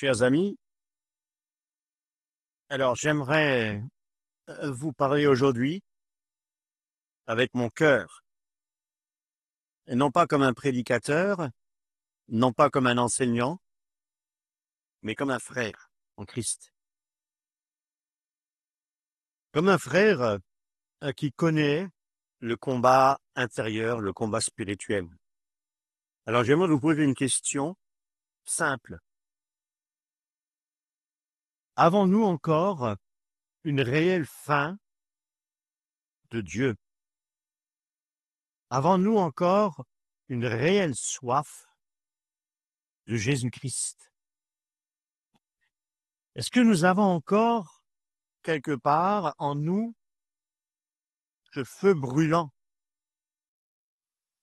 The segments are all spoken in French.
Chers amis, alors j'aimerais vous parler aujourd'hui avec mon cœur, et non pas comme un prédicateur, non pas comme un enseignant, mais comme un frère en Christ. Comme un frère qui connaît le combat intérieur, le combat spirituel. Alors j'aimerais vous poser une question simple. Avons-nous encore une réelle faim de Dieu? Avons-nous encore une réelle soif de Jésus-Christ? Est-ce que nous avons encore quelque part en nous ce feu brûlant,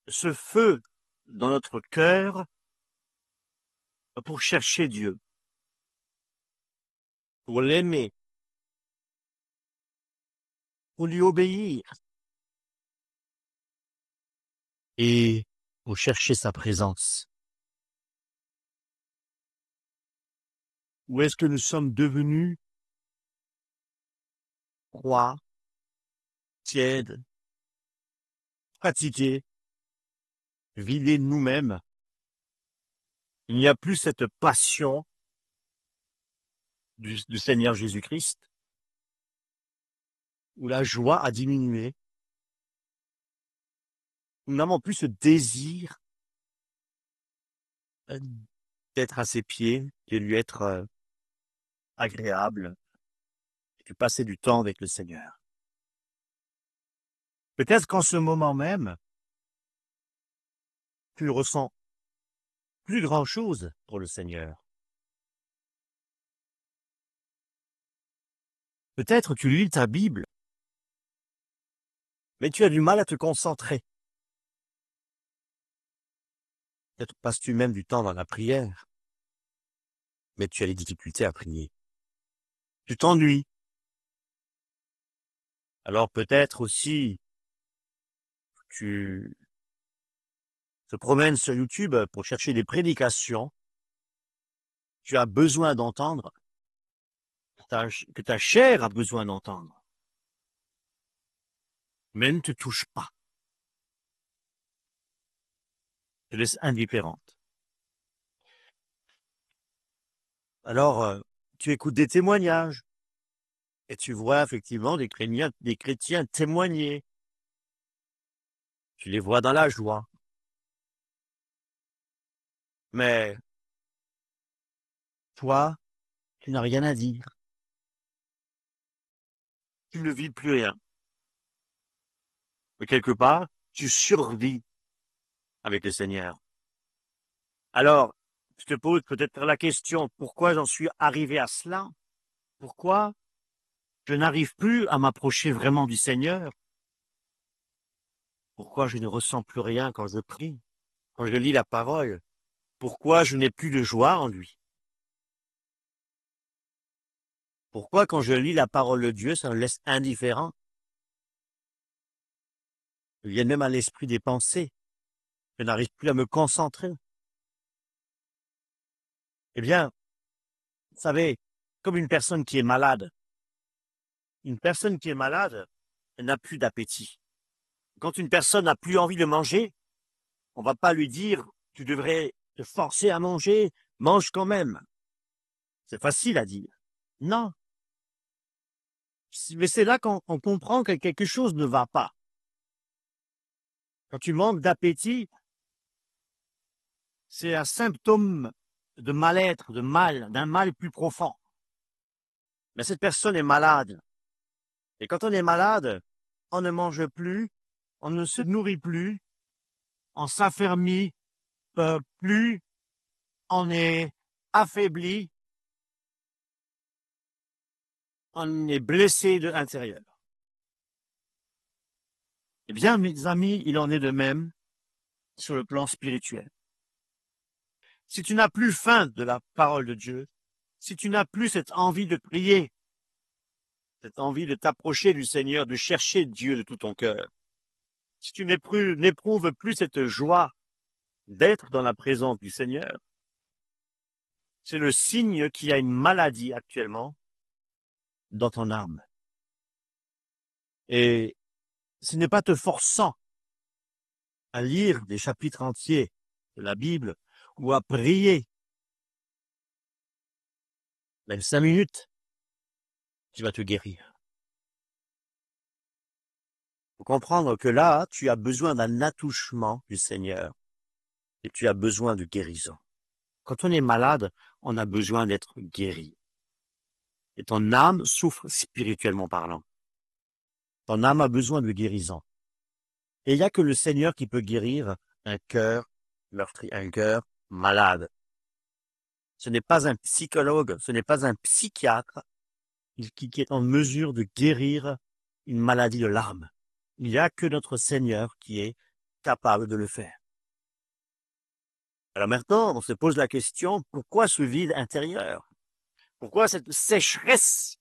ce feu dans notre cœur pour chercher Dieu, pour l'aimer, pour lui obéir et pour chercher sa présence? Ou est-ce que nous sommes devenus froids, tièdes, fatigués, vidés de nous-mêmes? Il n'y a plus cette passion du Seigneur Jésus-Christ, où la joie a diminué. Nous n'avons plus ce désir d'être à ses pieds, de lui être agréable, et de passer du temps avec le Seigneur. Peut-être qu'en ce moment même, tu ne ressens plus grand-chose pour le Seigneur. Peut-être tu lis ta Bible, mais tu as du mal à te concentrer. Peut-être passes-tu même du temps dans la prière, mais tu as des difficultés à prier. Tu t'ennuies. Alors peut-être aussi tu te promènes sur YouTube pour chercher des prédications. Tu as besoin d'entendre, que ta chair a besoin d'entendre, mais ne te touche pas. Te laisse indifférente. Alors, tu écoutes des témoignages et tu vois effectivement des chrétiens témoigner. Tu les vois dans la joie. Mais toi, tu n'as rien à dire. Tu ne vis plus rien. Mais quelque part, tu survis avec le Seigneur. Alors, je te pose peut-être la question, pourquoi j'en suis arrivé à cela? Pourquoi je n'arrive plus à m'approcher vraiment du Seigneur? Pourquoi je ne ressens plus rien quand je prie, quand je lis la parole? Pourquoi je n'ai plus de joie en lui? Pourquoi quand je lis la parole de Dieu, ça me laisse indifférent? Il vient même à l'esprit des pensées. Je n'arrive plus à me concentrer. Eh bien, vous savez, comme une personne qui est malade. Une personne qui est malade, elle n'a plus d'appétit. Quand une personne n'a plus envie de manger, on va pas lui dire, tu devrais te forcer à manger, mange quand même. C'est facile à dire. Non. Mais c'est là qu'on comprend que quelque chose ne va pas. Quand tu manques d'appétit, c'est un symptôme de mal-être, de mal, d'un mal plus profond. Mais cette personne est malade. Et quand on est malade, on ne mange plus, on ne se nourrit plus, on s'affermit plus, on est affaibli, on est blessé de l'intérieur. Eh bien, mes amis, il en est de même sur le plan spirituel. Si tu n'as plus faim de la parole de Dieu, si tu n'as plus cette envie de prier, cette envie de t'approcher du Seigneur, de chercher Dieu de tout ton cœur, si tu n'éprouves plus cette joie d'être dans la présence du Seigneur, c'est le signe qu'il y a une maladie actuellement dans ton âme. Et ce n'est pas te forçant à lire des chapitres entiers de la Bible ou à prier, même 5 minutes, qui va te guérir. Il faut comprendre que là, tu as besoin d'un attouchement du Seigneur et tu as besoin de guérison. Quand on est malade, on a besoin d'être guéri. Et ton âme souffre spirituellement parlant. Ton âme a besoin de guérison. Et il n'y a que le Seigneur qui peut guérir un cœur meurtri, un cœur malade. Ce n'est pas un psychologue, ce n'est pas un psychiatre qui est en mesure de guérir une maladie de l'âme. Il n'y a que notre Seigneur qui est capable de le faire. Alors maintenant, on se pose la question, pourquoi ce vide intérieur? Pourquoi cette sécheresse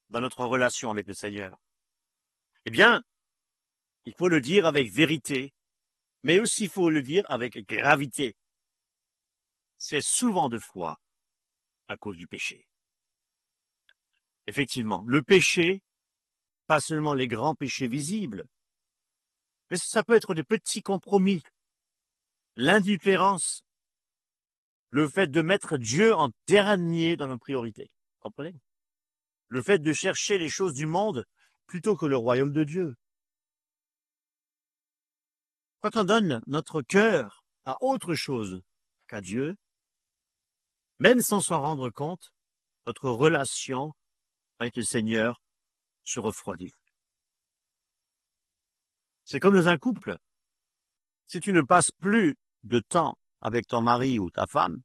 dans notre relation avec le Seigneur? Eh bien, il faut le dire avec vérité, mais aussi il faut le dire avec gravité. C'est souvent de fois à cause du péché. Effectivement, le péché, pas seulement les grands péchés visibles, mais ça peut être des petits compromis, l'indifférence, le fait de mettre Dieu en dernier dans nos priorités. Comprenez? Le fait de chercher les choses du monde plutôt que le royaume de Dieu. Quand on donne notre cœur à autre chose qu'à Dieu, même sans s'en rendre compte, notre relation avec le Seigneur se refroidit. C'est comme dans un couple. Si tu ne passes plus de temps avec ton mari ou ta femme,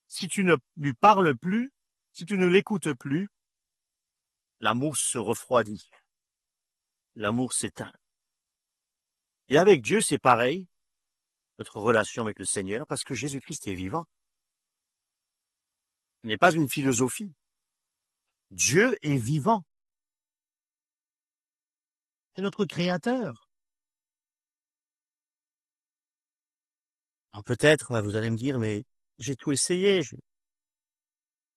si tu ne lui parles plus, si tu ne l'écoutes plus, l'amour se refroidit. L'amour s'éteint. Et avec Dieu, c'est pareil, notre relation avec le Seigneur, parce que Jésus-Christ est vivant. Ce n'est pas une philosophie. Dieu est vivant. C'est notre Créateur. Alors peut-être, vous allez me dire, mais j'ai tout essayé,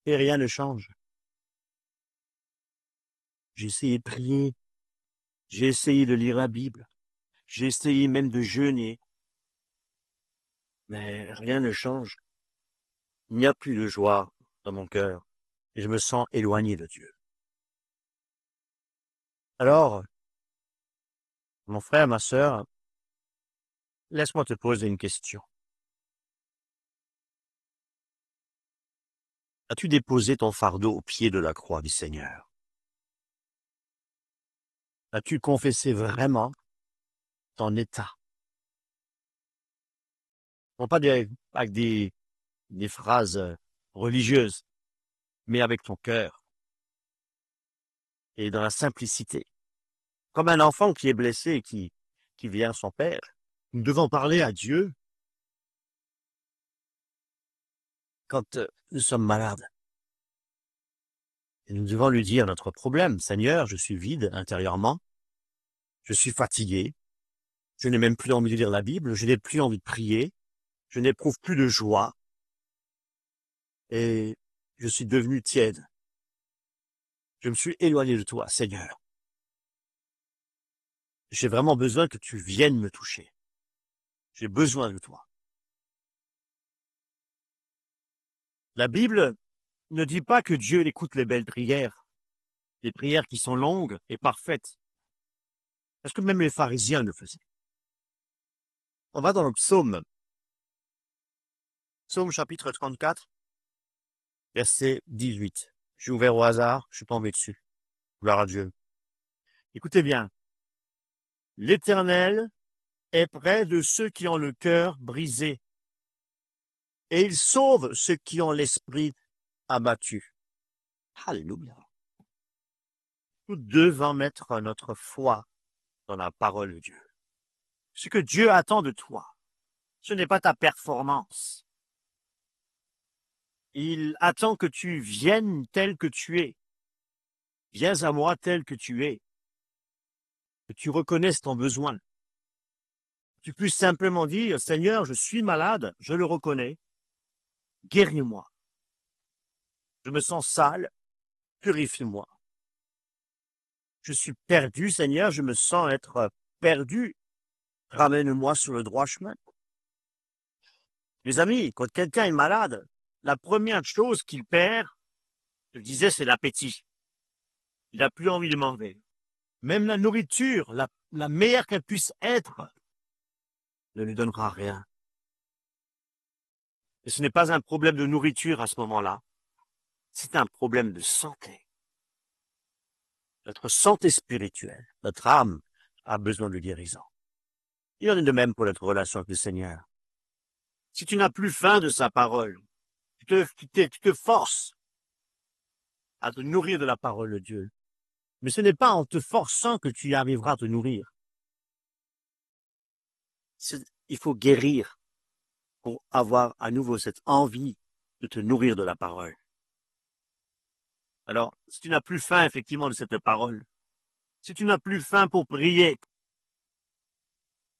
et rien ne change. J'ai essayé de prier, j'ai essayé de lire la Bible, j'ai essayé même de jeûner, mais rien ne change. Il n'y a plus de joie dans mon cœur, et je me sens éloigné de Dieu. Alors, mon frère, ma sœur, laisse-moi te poser une question. As-tu déposé ton fardeau au pied de la croix du Seigneur? As-tu confessé vraiment ton état? Non pas avec des phrases religieuses, mais avec ton cœur et dans la simplicité. Comme un enfant qui est blessé et qui vient à son père, nous devons parler à Dieu quand nous sommes malades. Et nous devons lui dire notre problème. Seigneur, je suis vide intérieurement, je suis fatigué, je n'ai même plus envie de lire la Bible, je n'ai plus envie de prier, je n'éprouve plus de joie et je suis devenu tiède. Je me suis éloigné de toi, Seigneur. J'ai vraiment besoin que tu viennes me toucher. J'ai besoin de toi. La Bible ne dit pas que Dieu écoute les belles prières, les prières qui sont longues et parfaites. Parce que même les pharisiens le faisaient. On va dans le psaume. Psaume chapitre 34, verset 18. J'ai ouvert au hasard, je suis tombé dessus. Gloire à Dieu. Écoutez bien. L'Éternel est près de ceux qui ont le cœur brisé, et il sauve ceux qui ont l'esprit abattu. Alléluia. Nous devons mettre notre foi dans la parole de Dieu. Ce que Dieu attend de toi, ce n'est pas ta performance. Il attend que tu viennes tel que tu es. Viens à moi tel que tu es. Que tu reconnaisses ton besoin. Tu puisses simplement dire, Seigneur, je suis malade, je le reconnais. Guéris-moi. Je me sens sale. Purifie-moi. Je suis perdu, Seigneur. Je me sens être perdu. Ramène-moi sur le droit chemin. Mes amis, quand quelqu'un est malade, la première chose qu'il perd, je disais, c'est l'appétit. Il n'a plus envie de manger. Même la nourriture, la meilleure qu'elle puisse être, ne lui donnera rien. Et ce n'est pas un problème de nourriture à ce moment-là. C'est un problème de santé. Notre santé spirituelle, notre âme a besoin de guérison. Il en est de même pour notre relation avec le Seigneur. Si tu n'as plus faim de sa parole, tu te forces à te nourrir de la parole de Dieu. Mais ce n'est pas en te forçant que tu y arriveras à te nourrir. Il faut guérir pour avoir à nouveau cette envie de te nourrir de la parole. Alors, si tu n'as plus faim effectivement de cette parole, si tu n'as plus faim pour prier,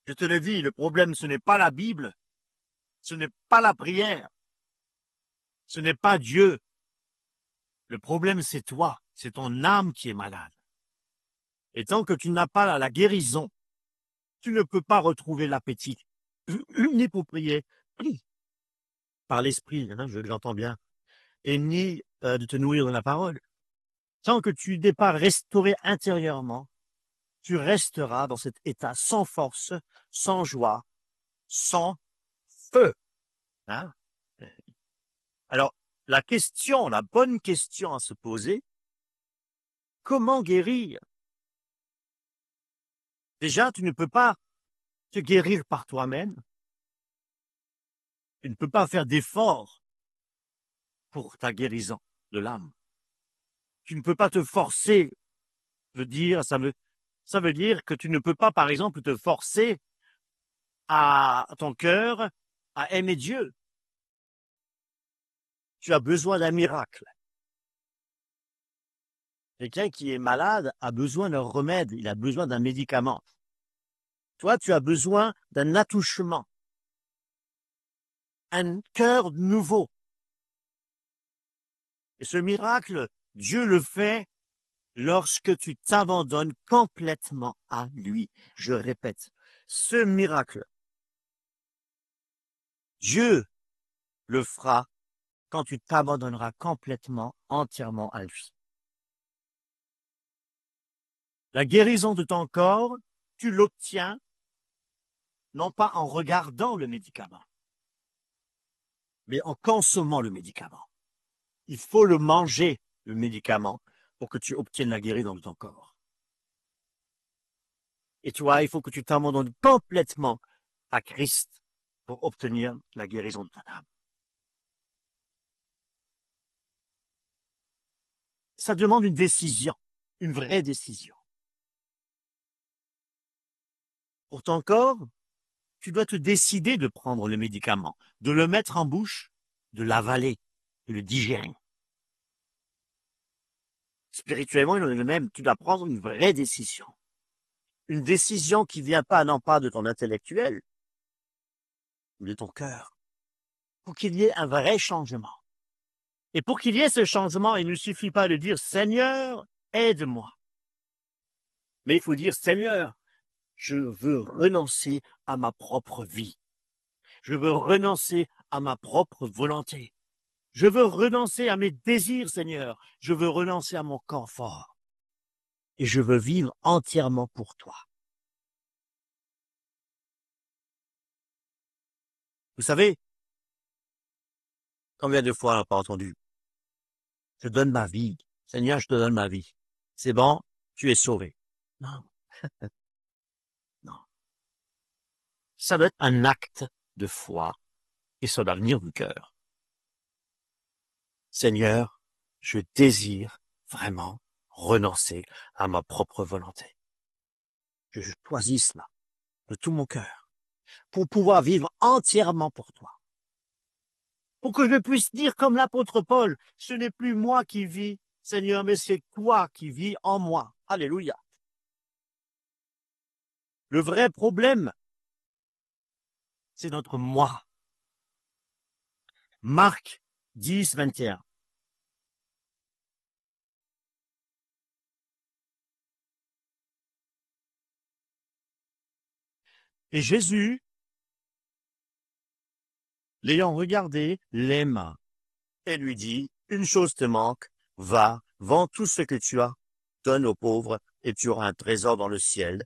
je te le dis, le problème ce n'est pas la Bible, ce n'est pas la prière, ce n'est pas Dieu. Le problème c'est toi, c'est ton âme qui est malade. Et tant que tu n'as pas la guérison, tu ne peux pas retrouver l'appétit, ni pour prier, par l'esprit, hein, je l'entends bien, et ni de te nourrir de la parole. Tant que tu n'es pas restauré intérieurement, tu resteras dans cet état sans force, sans joie, sans feu. Hein? Alors, la bonne question à se poser, comment guérir? Déjà, tu ne peux pas te guérir par toi-même. Tu ne peux pas faire d'efforts pour ta guérison de l'âme. Tu ne peux pas te forcer. Ça veut dire que tu ne peux pas, par exemple, te forcer à ton cœur à aimer Dieu. Tu as besoin d'un miracle. Quelqu'un qui est malade a besoin d'un remède, il a besoin d'un médicament. Toi, tu as besoin d'un attouchement, un cœur nouveau. Et ce miracle, Dieu le fait lorsque tu t'abandonnes complètement à lui. Je répète, ce miracle, Dieu le fera quand tu t'abandonneras complètement, entièrement à lui. La guérison de ton corps, tu l'obtiens non pas en regardant le médicament, mais en consommant le médicament. Il faut le manger, le médicament, pour que tu obtiennes la guérison de ton corps. Et toi, il faut que tu t'abandonnes complètement à Christ pour obtenir la guérison de ton âme. Ça demande une décision, une vraie décision. Pour ton corps, tu dois te décider de prendre le médicament, de le mettre en bouche, de l'avaler, de le digérer. Spirituellement, il en est le même. Tu dois prendre une vraie décision. Une décision qui vient pas, non pas de ton intellectuel, mais de ton cœur. Pour qu'il y ait un vrai changement. Et pour qu'il y ait ce changement, il ne suffit pas de dire « Seigneur, aide-moi ». Mais il faut dire « Seigneur, je veux renoncer à ma propre vie. Je veux renoncer à ma propre volonté. Je veux renoncer à mes désirs, Seigneur. Je veux renoncer à mon confort. Et je veux vivre entièrement pour toi. » Vous savez, combien de fois on n'a pas entendu « Je donne ma vie. Seigneur, je te donne ma vie. C'est bon, tu es sauvé. » Non. Non. Ça doit être un acte de foi et ça doit venir du cœur. Seigneur, je désire vraiment renoncer à ma propre volonté. Que je choisisse cela de tout mon cœur pour pouvoir vivre entièrement pour toi. Pour que je puisse dire comme l'apôtre Paul, ce n'est plus moi qui vis, Seigneur, mais c'est toi qui vis en moi. Alléluia. Le vrai problème, c'est notre moi. Marc 10, 21. Et Jésus, l'ayant regardé, l'aima et lui dit, une chose te manque, va, vends tout ce que tu as, donne aux pauvres, et tu auras un trésor dans le ciel,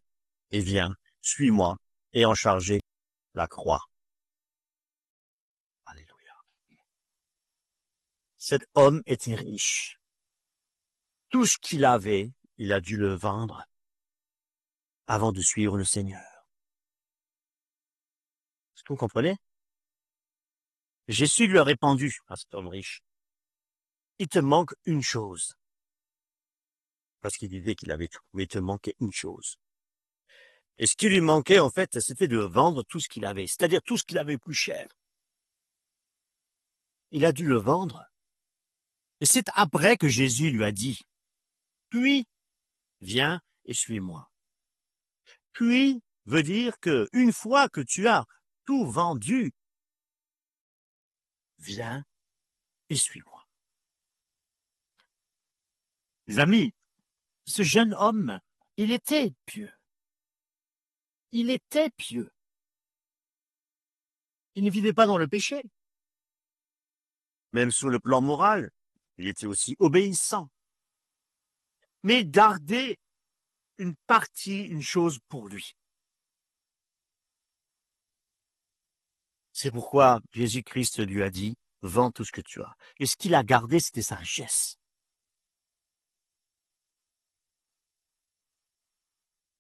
et viens, suis-moi, et en charger la croix. Alléluia. Cet homme était riche. Tout ce qu'il avait, il a dû le vendre avant de suivre le Seigneur. Est-ce que vous comprenez? Jésus lui a répondu à cet homme riche, il te manque une chose. Parce qu'il disait qu'il avait tout, mais il te manquait une chose. Et ce qui lui manquait, en fait, c'était de vendre tout ce qu'il avait, c'est-à-dire tout ce qu'il avait plus cher. Il a dû le vendre. Et c'est après que Jésus lui a dit, puis, viens et suis-moi. Puis veut dire que une fois que tu as tout vendu, viens et suis-moi. Les amis, ce jeune homme, il était pieux. Il était pieux. Il ne vivait pas dans le péché. Même sur le plan moral, il était aussi obéissant. Mais gardait une partie, une chose pour lui. C'est pourquoi Jésus-Christ lui a dit, vends tout ce que tu as. Et ce qu'il a gardé, c'était sa richesse.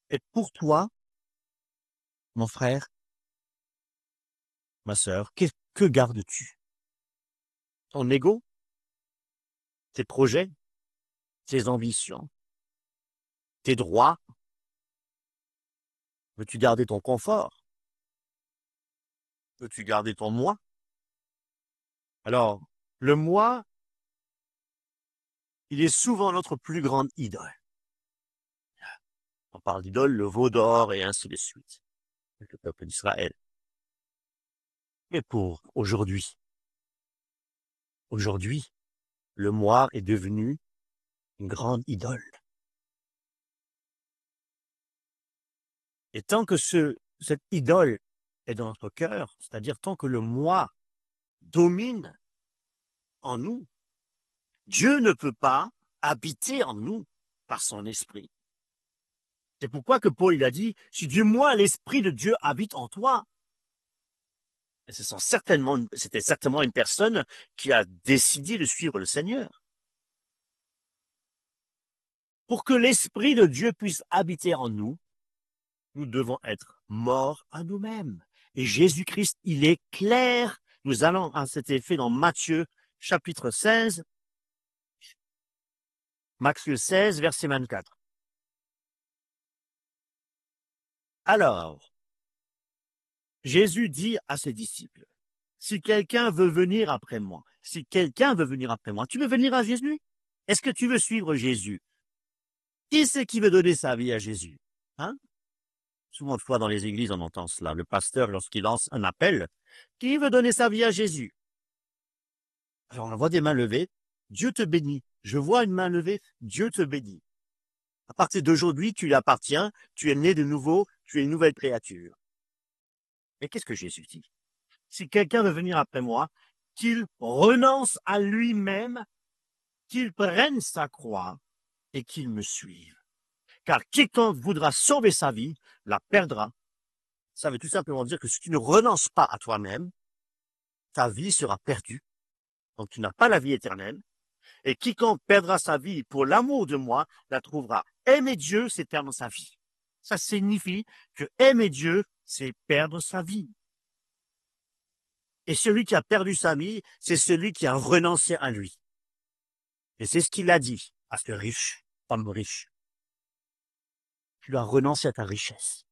Et pour toi, mon frère, ma sœur, que gardes-tu? Ton ego? Tes projets? Tes ambitions? Tes droits? Veux-tu garder ton confort? Veux-tu garder ton moi? Alors, le moi, il est souvent notre plus grande idole. On parle d'idole, le veau d'or et ainsi de suite. Le peuple d'Israël. Mais pour aujourd'hui, le moi est devenu une grande idole. Et tant que cette idole est dans notre cœur, c'est-à-dire tant que le moi domine en nous, Dieu ne peut pas habiter en nous par son esprit. C'est pourquoi que Paul il a dit, si du moins l'esprit de Dieu habite en toi, et c'était certainement une personne qui a décidé de suivre le Seigneur. Pour que l'esprit de Dieu puisse habiter en nous, nous devons être morts à nous-mêmes. Et Jésus-Christ, il est clair. Nous allons à cet effet dans Matthieu chapitre 16, Matthieu 16, verset 24. Alors, Jésus dit à ses disciples, si quelqu'un veut venir après moi, tu veux venir à Jésus? Est-ce que tu veux suivre Jésus? Qui c'est qui veut donner sa vie à Jésus? Hein? Souvent de fois dans les églises, on entend cela. Le pasteur, lorsqu'il lance un appel, qui veut donner sa vie à Jésus? Alors on voit des mains levées. Dieu te bénit. Je vois une main levée. Dieu te bénit. À partir d'aujourd'hui, tu lui appartiens. Tu es né de nouveau. Tu es une nouvelle créature. Mais qu'est-ce que Jésus dit? Si quelqu'un veut venir après moi, qu'il renonce à lui-même, qu'il prenne sa croix et qu'il me suive. Car quiconque voudra sauver sa vie, la perdra. Ça veut tout simplement dire que si tu ne renonces pas à toi-même, ta vie sera perdue. Donc tu n'as pas la vie éternelle. Et quiconque perdra sa vie pour l'amour de moi, la trouvera. Aimer Dieu, c'est perdre sa vie. Ça signifie que aimer Dieu, c'est perdre sa vie. Et celui qui a perdu sa vie, c'est celui qui a renoncé à lui. Et c'est ce qu'il a dit à ce riche, homme riche. Tu dois renoncer à ta richesse.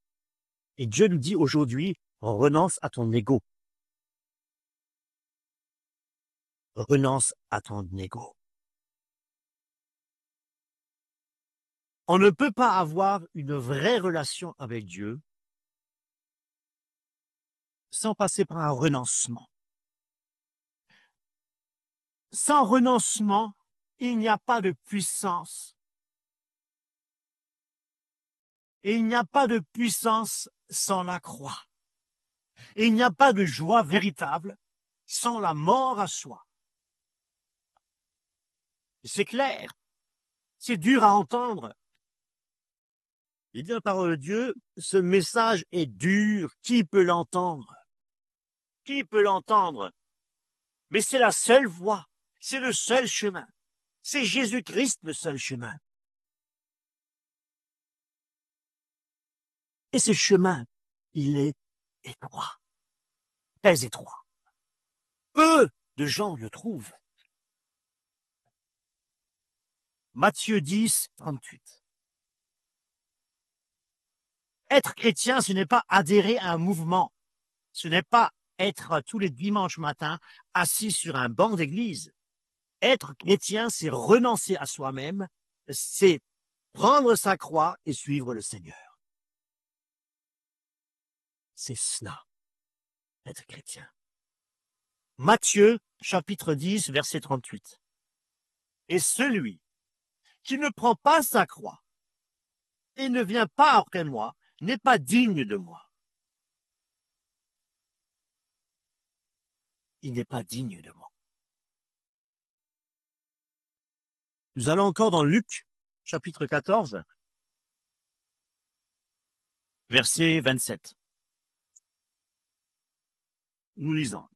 Et Dieu nous dit aujourd'hui, renonce à ton ego. Renonce à ton ego. On ne peut pas avoir une vraie relation avec Dieu sans passer par un renoncement. Sans renoncement, il n'y a pas de puissance. Et il n'y a pas de puissance sans la croix. Et il n'y a pas de joie véritable sans la mort à soi. C'est clair, c'est dur à entendre. Il dit la parole de Dieu, ce message est dur, qui peut l'entendre? Qui peut l'entendre? Mais c'est la seule voie, c'est le seul chemin. C'est Jésus-Christ le seul chemin. Et ce chemin, il est étroit, très étroit. Peu de gens le trouvent. Matthieu 10, 38. Être chrétien, ce n'est pas adhérer à un mouvement. Ce n'est pas être tous les dimanches matins assis sur un banc d'église. Être chrétien, c'est renoncer à soi-même, c'est prendre sa croix et suivre le Seigneur. C'est cela, être chrétien. Matthieu, chapitre 10, verset 38. Et celui qui ne prend pas sa croix et ne vient pas après moi n'est pas digne de moi. Il n'est pas digne de moi. Nous allons encore dans Luc, chapitre 14, verset 27. Nous lisons.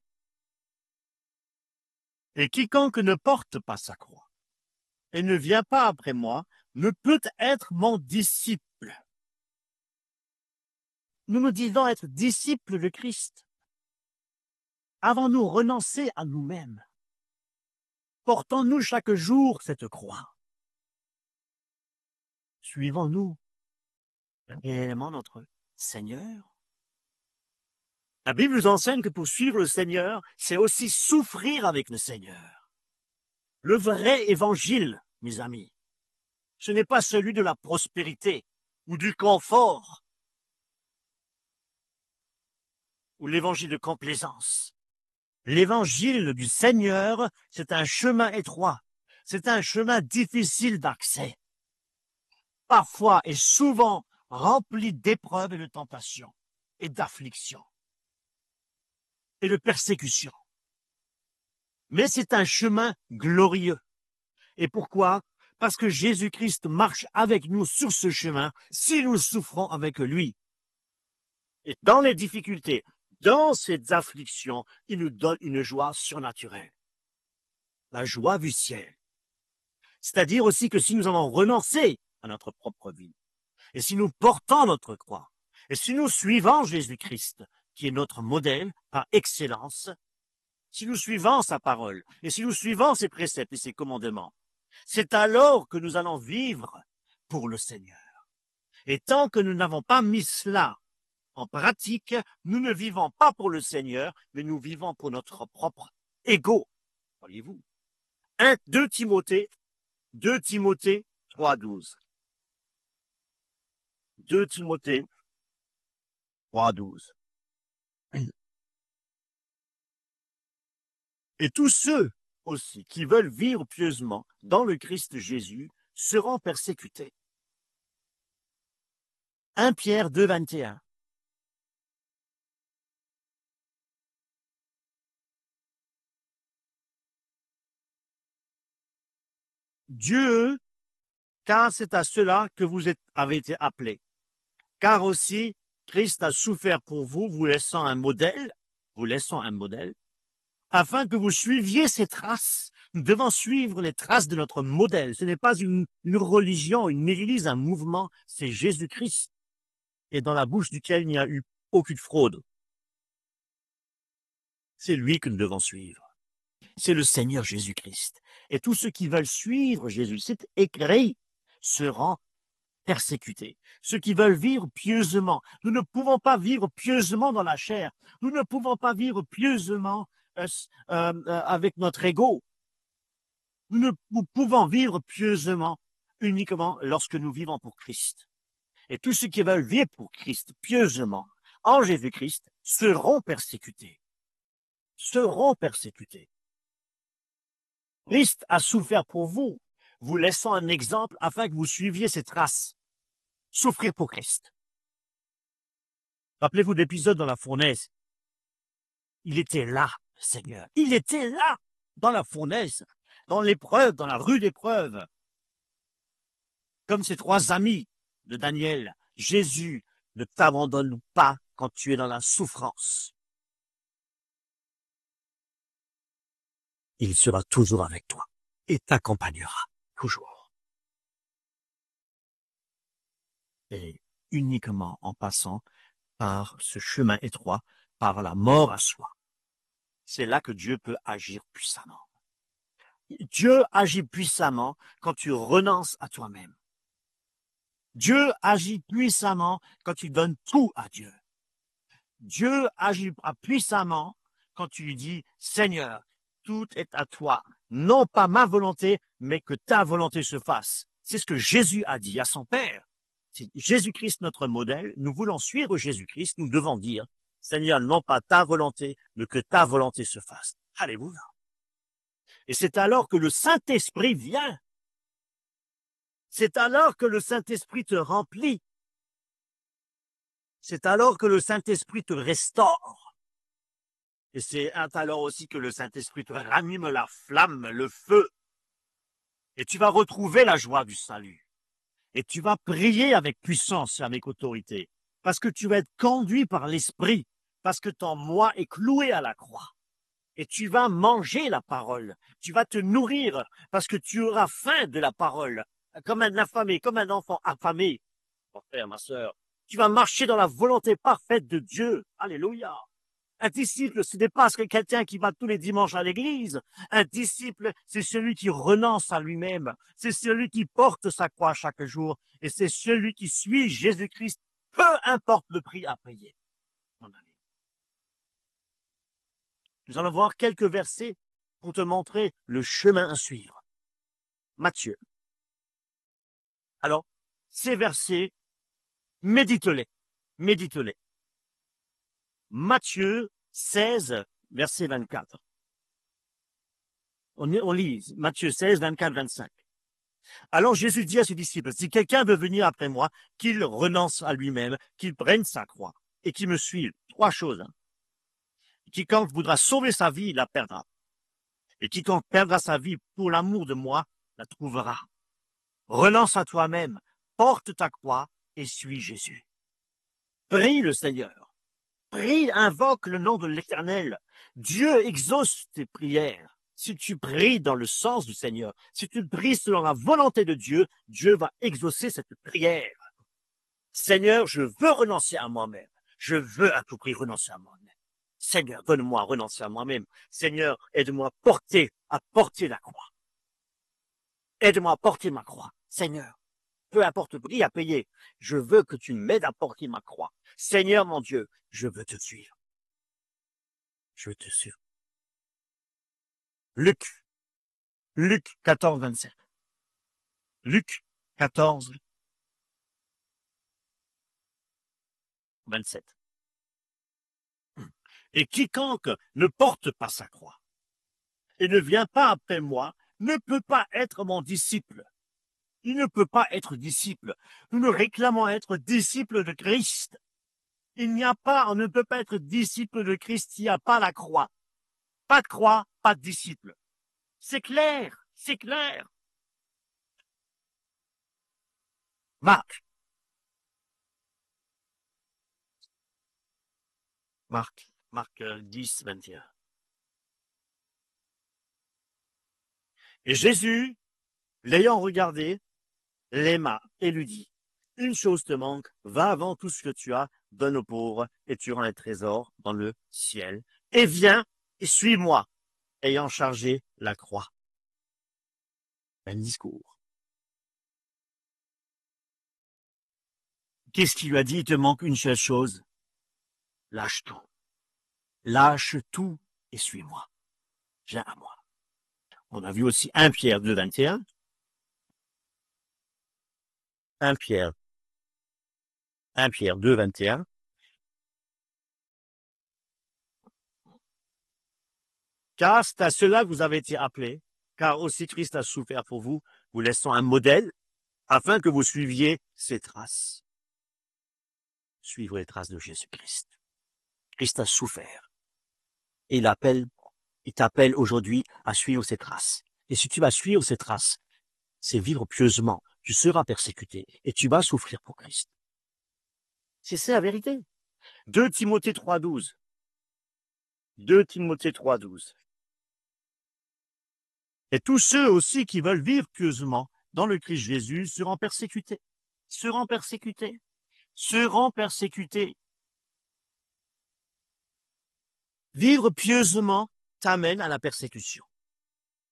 Et quiconque ne porte pas sa croix et ne vient pas après moi ne peut être mon disciple. Nous nous disons être disciples de Christ. Avons-nous renoncé à nous-mêmes? Portons-nous chaque jour cette croix? Suivons-nous réellement notre Seigneur? La Bible nous enseigne que pour suivre le Seigneur, c'est aussi souffrir avec le Seigneur. Le vrai évangile, mes amis, ce n'est pas celui de la prospérité ou du confort ou l'évangile de complaisance. L'évangile du Seigneur, c'est un chemin étroit, c'est un chemin difficile d'accès, parfois et souvent rempli d'épreuves et de tentations et d'afflictions et de persécutions. Mais c'est un chemin glorieux. Et pourquoi? Parce que Jésus-Christ marche avec nous sur ce chemin si nous souffrons avec lui. Et dans les difficultés, dans ces afflictions, il nous donne une joie surnaturelle. La joie du ciel. C'est-à-dire aussi que si nous avons renoncé à notre propre vie, et si nous portons notre croix, et si nous suivons Jésus-Christ, qui est notre modèle par excellence, si nous suivons sa parole, et si nous suivons ses préceptes et ses commandements, c'est alors que nous allons vivre pour le Seigneur. Et tant que nous n'avons pas mis cela en pratique, nous ne vivons pas pour le Seigneur, mais nous vivons pour notre propre ego. Voyez-vous. 2 Timothée 3:12. 2 Timothée 3:12. Et tous ceux aussi qui veulent vivre pieusement dans le Christ Jésus seront persécutés. 1 Pierre 2:21. Dieu, car c'est à cela que vous avez été appelés. Car aussi, Christ a souffert pour vous, vous laissant un modèle, afin que vous suiviez ses traces. Nous devons suivre les traces de notre modèle. Ce n'est pas une religion, une église, un mouvement, c'est Jésus-Christ, et dans la bouche duquel il n'y a eu aucune fraude. C'est lui que nous devons suivre. C'est le Seigneur Jésus-Christ. Et tous ceux qui veulent suivre Jésus, c'est écrit, seront persécutés. Ceux qui veulent vivre pieusement. Nous ne pouvons pas vivre pieusement dans la chair. Nous ne pouvons pas vivre pieusement avec notre ego. Nous pouvons vivre pieusement uniquement lorsque nous vivons pour Christ. Et tous ceux qui veulent vivre pour Christ pieusement en Jésus-Christ seront persécutés. Seront persécutés. Christ a souffert pour vous, vous laissant un exemple afin que vous suiviez ses traces. Souffrir pour Christ. Rappelez-vous l'épisode dans la fournaise. Il était là, le Seigneur. Il était là, dans la fournaise, dans l'épreuve, dans la rue d'épreuve. Comme ces trois amis de Daniel, Jésus ne t'abandonne pas quand tu es dans la souffrance. Il sera toujours avec toi et t'accompagnera toujours. Et uniquement en passant par ce chemin étroit, par la mort à soi. C'est là que Dieu peut agir puissamment. Dieu agit puissamment quand tu renonces à toi-même. Dieu agit puissamment quand tu donnes tout à Dieu. Dieu agira puissamment quand tu lui dis, Seigneur, tout est à toi. Non pas ma volonté, mais que ta volonté se fasse. C'est ce que Jésus a dit à son Père. C'est Jésus-Christ notre modèle. Nous voulons suivre Jésus-Christ. Nous devons dire, Seigneur, non pas ta volonté, mais que ta volonté se fasse. Alléluia. Et c'est alors que le Saint-Esprit vient. C'est alors que le Saint-Esprit te remplit. C'est alors que le Saint-Esprit te restaure. Et c'est alors aussi que le Saint-Esprit te ranime la flamme, le feu. Et tu vas retrouver la joie du salut. Et tu vas prier avec puissance et avec autorité. Parce que tu vas être conduit par l'Esprit. Parce que ton moi est cloué à la croix. Et tu vas manger la parole. Tu vas te nourrir parce que tu auras faim de la parole. Comme un affamé, comme un enfant affamé. Mon frère, ma sœur, tu vas marcher dans la volonté parfaite de Dieu. Alléluia. Un disciple, ce n'est pas quelqu'un qui va tous les dimanches à l'église. Un disciple, c'est celui qui renonce à lui-même. C'est celui qui porte sa croix chaque jour. Et c'est celui qui suit Jésus-Christ, peu importe le prix à payer. Mon ami. Nous allons voir quelques versets pour te montrer le chemin à suivre. Matthieu. Alors, ces versets, médite-les. Médite-les. Matthieu 16, verset 24. On lit Matthieu 16, 24, 25. Alors Jésus dit à ses disciples, si quelqu'un veut venir après moi, qu'il renonce à lui-même, qu'il prenne sa croix et qu'il me suive. Trois choses. Quiconque voudra sauver sa vie, la perdra. Et quiconque perdra sa vie pour l'amour de moi, la trouvera. Renonce à toi-même, porte ta croix et suis Jésus. Prie le Seigneur. Prie, invoque le nom de l'Éternel. Dieu exauce tes prières. Si tu pries dans le sens du Seigneur, si tu pries selon la volonté de Dieu, Dieu va exaucer cette prière. Seigneur, je veux renoncer à moi-même. Je veux à tout prix renoncer à moi-même. Seigneur, donne-moi à renoncer à moi-même. Seigneur, aide-moi à porter la croix. Aide-moi à porter ma croix. Seigneur, peu importe le prix à payer, je veux que tu m'aides à porter ma croix. Seigneur, mon Dieu, je veux te suivre. Je veux te suivre. Luc 14, 27. Luc 14, 27. Et quiconque ne porte pas sa croix et ne vient pas après moi ne peut pas être mon disciple. Il ne peut pas être disciple. Nous nous réclamons être disciples de Christ. On ne peut pas être disciple de Christ s'il n'y a pas la croix. Pas de croix, pas de disciple. C'est clair, c'est clair. Marc 10, 21. Et Jésus, l'ayant regardé, l'aima et lui dit, une chose te manque, va vendre tout ce que tu as, donne aux pauvres, et tu auras les trésors dans le ciel. Et viens et suis-moi, ayant chargé la croix. Un discours. Qu'est-ce qu'il lui a dit? Il te manque une seule chose. Lâche tout. Lâche tout et suis-moi. Viens à moi. On a vu aussi 1 Pierre 2, 21. 1 Pierre 2, 21. Car c'est à cela que vous avez été appelés, car aussi Christ a souffert pour vous, vous laissant un modèle, afin que vous suiviez ses traces. Suivre les traces de Jésus-Christ. Christ a souffert. Et il t'appelle aujourd'hui à suivre ses traces. Et si tu vas suivre ses traces, c'est vivre pieusement. Tu seras persécuté et tu vas souffrir pour Christ. C'est ça la vérité. 2 Timothée 3,12. 2 Timothée 3,12. Et tous ceux aussi qui veulent vivre pieusement dans le Christ Jésus seront persécutés. Seront persécutés. Seront persécutés. Vivre pieusement t'amène à la persécution.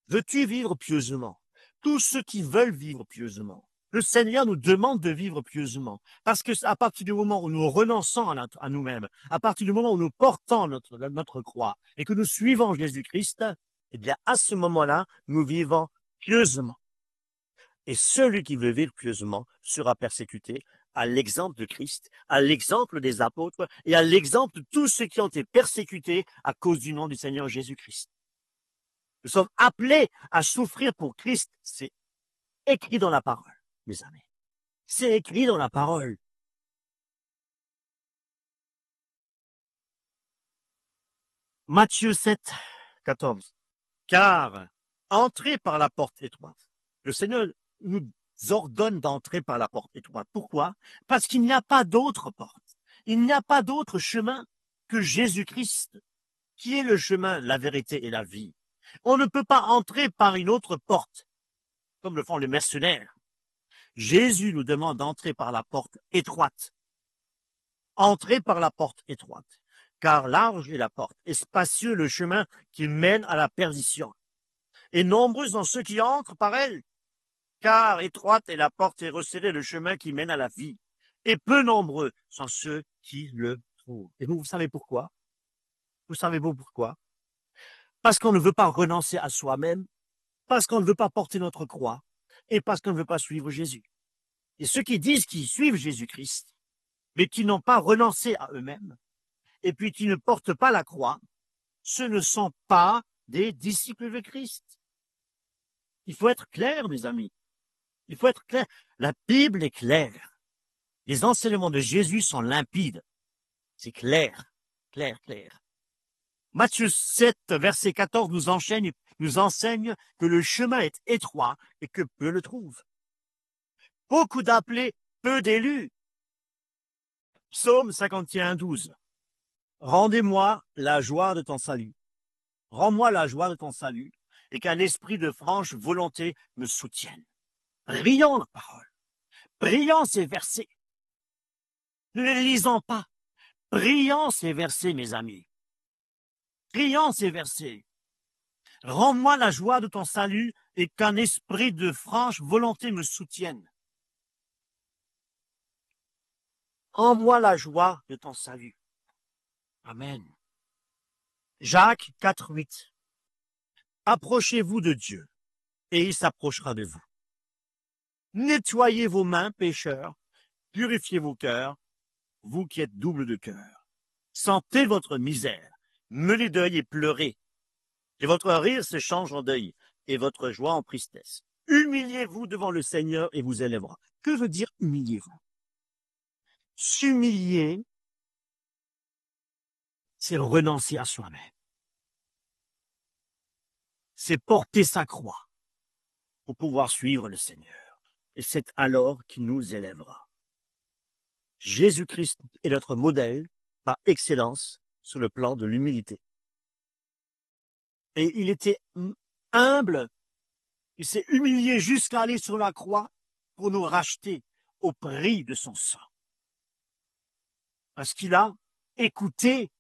Veux-tu vivre pieusement? Tous ceux qui veulent vivre pieusement. Le Seigneur nous demande de vivre pieusement. Parce que à partir du moment où nous renonçons à nous-mêmes, à partir du moment où nous portons notre croix et que nous suivons Jésus-Christ, eh bien, à ce moment-là, nous vivons pieusement. Et celui qui veut vivre pieusement sera persécuté à l'exemple de Christ, à l'exemple des apôtres et à l'exemple de tous ceux qui ont été persécutés à cause du nom du Seigneur Jésus-Christ. Nous sommes appelés à souffrir pour Christ. C'est écrit dans la parole, mes amis. C'est écrit dans la parole. Matthieu 7, 14. Car entrez par la porte étroite. Le Seigneur nous ordonne d'entrer par la porte étroite. Pourquoi? Parce qu'il n'y a pas d'autre porte. Il n'y a pas d'autre chemin que Jésus-Christ, qui est le chemin, la vérité et la vie. On ne peut pas entrer par une autre porte, comme le font les mercenaires. Jésus nous demande d'entrer par la porte étroite. Entrez par la porte étroite, car large est la porte, et spacieux le chemin qui mène à la perdition. Et nombreux sont ceux qui entrent par elle, car étroite est la porte et resserré le chemin qui mène à la vie. Et peu nombreux sont ceux qui le trouvent. Et vous savez pourquoi? Vous savez-vous pourquoi? Parce qu'on ne veut pas renoncer à soi-même, parce qu'on ne veut pas porter notre croix, et parce qu'on ne veut pas suivre Jésus. Et ceux qui disent qu'ils suivent Jésus-Christ, mais qui n'ont pas renoncé à eux-mêmes, et puis qui ne portent pas la croix, ce ne sont pas des disciples de Christ. Il faut être clair, mes amis. Il faut être clair. La Bible est claire. Les enseignements de Jésus sont limpides. C'est clair, clair, clair. Matthieu 7, verset 14 nous enseigne que le chemin est étroit et que peu le trouvent. Beaucoup d'appelés, peu d'élus. Psaume 51, 12. Rendez-moi la joie de ton salut. Rends-moi la joie de ton salut et qu'un esprit de franche volonté me soutienne. Brillant la parole. Brillant ces versets. Ne les lisons pas. Brillant ces versets, mes amis. Brillant ces versets. Rends-moi la joie de ton salut et qu'un esprit de franche volonté me soutienne. Rends-moi la joie de ton salut. Amen. Jacques 4, 8. Approchez-vous de Dieu et il s'approchera de vous. Nettoyez vos mains, pécheurs, purifiez vos cœurs, vous qui êtes double de cœur. Sentez votre misère, menez deuil et pleurez. Et votre rire se change en deuil, et votre joie en tristesse. Humiliez-vous devant le Seigneur et vous élèvera. Que veut dire humiliez-vous? S'humilier, c'est renoncer à soi-même. C'est porter sa croix pour pouvoir suivre le Seigneur. Et c'est alors qu'il nous élèvera. Jésus-Christ est notre modèle par excellence sur le plan de l'humilité. Et il était humble, il s'est humilié jusqu'à aller sur la croix pour nous racheter au prix de son sang. Parce qu'il a écouté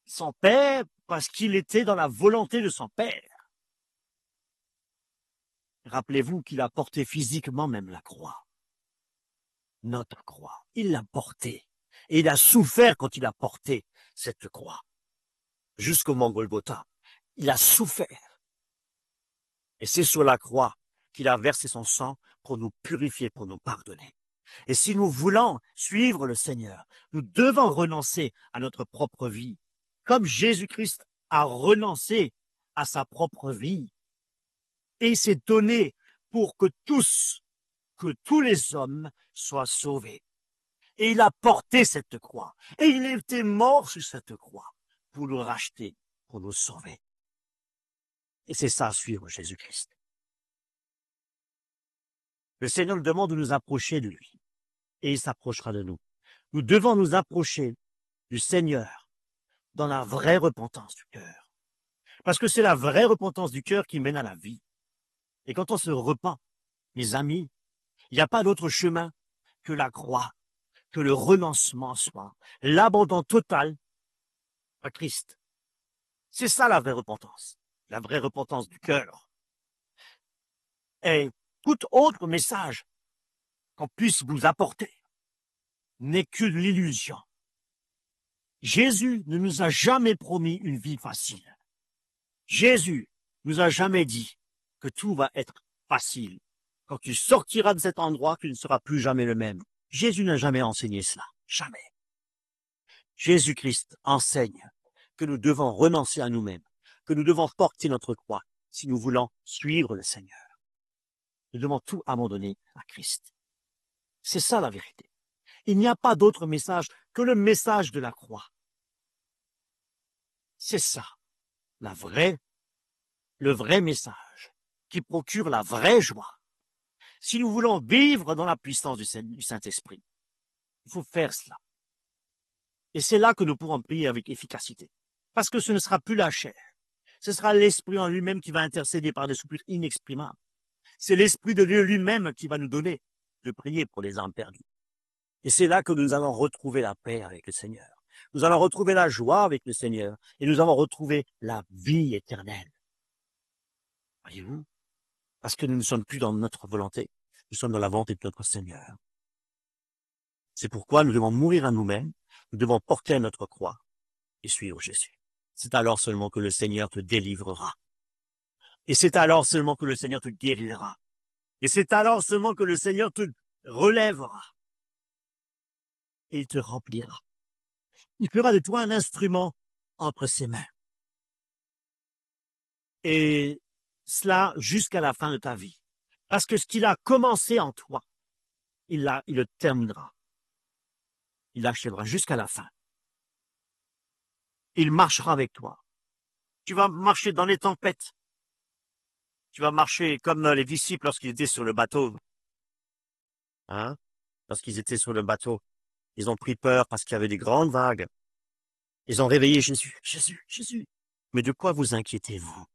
son Père, parce qu'il était dans la volonté de son Père. Rappelez-vous qu'il a porté physiquement même la croix. Notre croix. Il l'a portée. Et il a souffert quand il a porté cette croix. Jusqu'au mont Golgotha. Il a souffert. Et c'est sur la croix qu'il a versé son sang pour nous purifier, pour nous pardonner. Et si nous voulons suivre le Seigneur, nous devons renoncer à notre propre vie, comme Jésus-Christ a renoncé à sa propre vie. Et il s'est donné pour que tous les hommes soient sauvés. Et il a porté cette croix. Et il était mort sur cette croix pour nous racheter, pour nous sauver. Et c'est ça, suivre Jésus-Christ. Le Seigneur nous demande de nous approcher de lui, et il s'approchera de nous. Nous devons nous approcher du Seigneur dans la vraie repentance du cœur. Parce que c'est la vraie repentance du cœur qui mène à la vie. Et quand on se repent, mes amis, il n'y a pas d'autre chemin que la croix, que le renoncement soit, l'abandon total à Christ. C'est ça la vraie repentance du cœur. Et tout autre message qu'on puisse vous apporter n'est que de l'illusion. Jésus ne nous a jamais promis une vie facile. Jésus nous a jamais dit que tout va être facile. Quand tu sortiras de cet endroit, tu ne seras plus jamais le même. Jésus n'a jamais enseigné cela. Jamais. Jésus-Christ enseigne que nous devons renoncer à nous-mêmes, que nous devons porter notre croix si nous voulons suivre le Seigneur. Nous devons tout abandonner à Christ. C'est ça la vérité. Il n'y a pas d'autre message que le message de la croix. C'est ça, le vrai message qui procure la vraie joie. Si nous voulons vivre dans la puissance du Saint-Esprit, il faut faire cela. Et c'est là que nous pourrons prier avec efficacité. Parce que ce ne sera plus la chair. Ce sera l'Esprit en lui-même qui va intercéder par des soupirs inexprimables. C'est l'Esprit de Dieu lui-même qui va nous donner de prier pour les âmes perdues. Et c'est là que nous allons retrouver la paix avec le Seigneur. Nous allons retrouver la joie avec le Seigneur. Et nous allons retrouver la vie éternelle. Voyez-vous? Parce que nous ne sommes plus dans notre volonté. Nous sommes dans la volonté de notre Seigneur. C'est pourquoi nous devons mourir à nous-mêmes. Nous devons porter notre croix et suivre Jésus. C'est alors seulement que le Seigneur te délivrera. Et c'est alors seulement que le Seigneur te guérira. Et c'est alors seulement que le Seigneur te relèvera. Et il te remplira. Il fera de toi un instrument entre ses mains. Et cela jusqu'à la fin de ta vie. Parce que ce qu'il a commencé en toi, il le terminera. Il l'achèvera jusqu'à la fin. Il marchera avec toi. Tu vas marcher dans les tempêtes. Tu vas marcher comme les disciples lorsqu'ils étaient sur le bateau. Lorsqu'ils étaient sur le bateau, ils ont pris peur parce qu'il y avait des grandes vagues. Ils ont réveillé Jésus. Jésus, Jésus. Mais de quoi vous inquiétez-vous?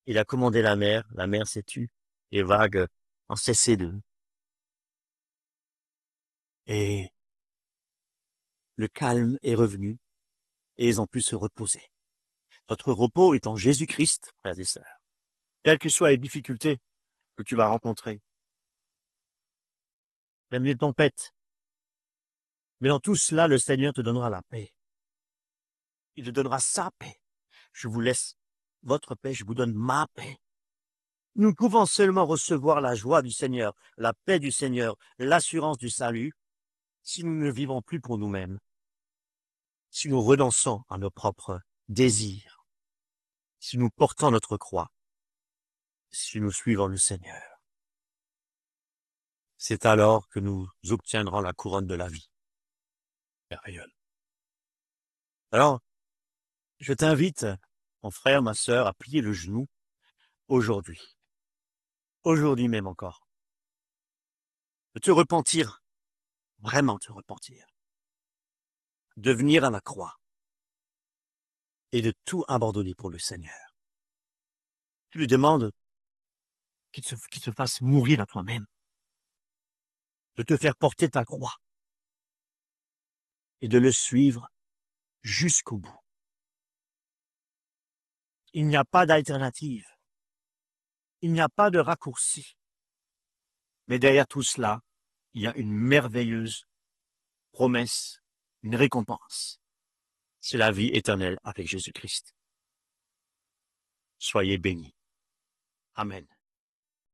Il a commandé la mer s'est tue. Les vagues ont cessé d'eux. Et le calme est revenu et ils ont pu se reposer. Notre repos est en Jésus-Christ, frères et sœurs. Quelles que soient les difficultés que tu vas rencontrer, même les tempêtes, mais dans tout cela, le Seigneur te donnera la paix. Il te donnera sa paix. Je vous laisse votre paix, je vous donne ma paix. Nous pouvons seulement recevoir la joie du Seigneur, la paix du Seigneur, l'assurance du salut, si nous ne vivons plus pour nous-mêmes, si nous renonçons à nos propres désirs, si nous portons notre croix, si nous suivons le Seigneur. C'est alors que nous obtiendrons la couronne de la vie. Merveilleux. Alors, je t'invite, mon frère, ma sœur, à plier le genou aujourd'hui. Aujourd'hui même encore. De te repentir, vraiment te repentir. De venir à la croix et de tout abandonner pour le Seigneur. Tu lui demandes qu'il te fasse mourir à toi-même, de te faire porter ta croix et de le suivre jusqu'au bout. Il n'y a pas d'alternative. Il n'y a pas de raccourci. Mais derrière tout cela, il y a une merveilleuse promesse, une récompense. C'est la vie éternelle avec Jésus-Christ. Soyez bénis. Amen.